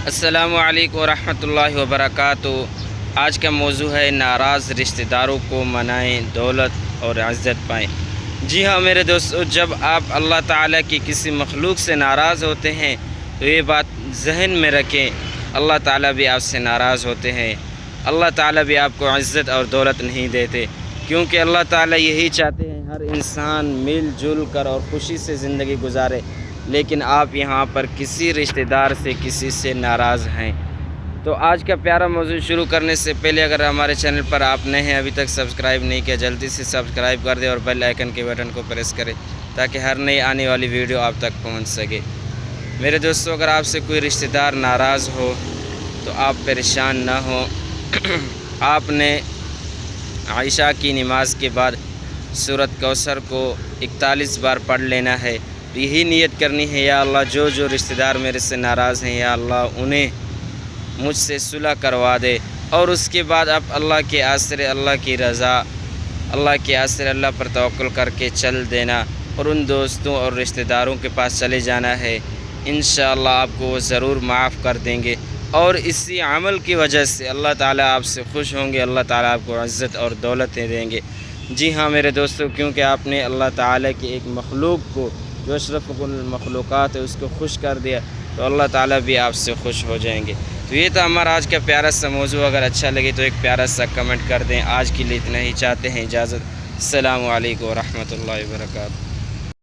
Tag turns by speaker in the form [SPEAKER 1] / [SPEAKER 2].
[SPEAKER 1] السلام علیکم ورحمۃ اللہ وبرکاتہ۔ آج کا موضوع ہے ناراض رشتہ داروں کو منائیں، دولت اور عزت پائیں۔ جی ہاں میرے دوستو، جب آپ اللہ تعالیٰ کی کسی مخلوق سے ناراض ہوتے ہیں تو یہ بات ذہن میں رکھیں، اللہ تعالیٰ بھی آپ سے ناراض ہوتے ہیں۔ اللہ تعالیٰ بھی آپ کو عزت اور دولت نہیں دیتے، کیونکہ اللہ تعالیٰ یہی چاہتے ہیں ہر انسان مل جل کر اور خوشی سے زندگی گزارے، لیکن آپ یہاں پر کسی رشتہ دار سے کسی سے ناراض ہیں۔ تو آج کا پیارا موضوع شروع کرنے سے پہلے اگر ہمارے چینل پر آپ نئے ہیں، ابھی تک سبسکرائب نہیں کیا، جلدی سے سبسکرائب کر دیں اور بیل آئیکن کے بٹن کو پریس کریں تاکہ ہر نئی آنے والی ویڈیو آپ تک پہنچ سکے۔ میرے دوستو، اگر آپ سے کوئی رشتہ دار ناراض ہو تو آپ پریشان نہ ہوں۔ آپ نے عشاء کی نماز کے بعد سورۃ کوثر کو 41 بار پڑھ لینا ہے۔ یہی نیت کرنی ہے، یا اللہ جو رشتہ دار میرے سے ناراض ہیں، یا اللہ انہیں مجھ سے صلح کروا دے۔ اور اس کے بعد آپ اللہ کے آسرے، اللہ کی رضا، اللہ کے آسرے، اللہ پر توکل کر کے چل دینا اور ان دوستوں اور رشتہ داروں کے پاس چلے جانا ہے۔ انشاءاللہ آپ کو وہ ضرور معاف کر دیں گے، اور اسی عمل کی وجہ سے اللہ تعالیٰ آپ سے خوش ہوں گے، اللہ تعالیٰ آپ کو عزت اور دولتیں دیں گے۔ جی ہاں میرے دوستو، کیونکہ آپ نے اللہ تعالیٰ کی ایک مخلوق کو جو اشرف المخلوقات ہے اس کو خوش کر دیا، تو اللہ تعالیٰ بھی آپ سے خوش ہو جائیں گے۔ تو یہ تھا ہمارا آج کا پیارا سا موضوع۔ اگر اچھا لگے تو ایک پیارا سا کمنٹ کر دیں۔ آج کے لیے اتنا ہی، چاہتے ہیں اجازت۔ السلام علیکم ورحمۃ اللہ وبرکاتہ۔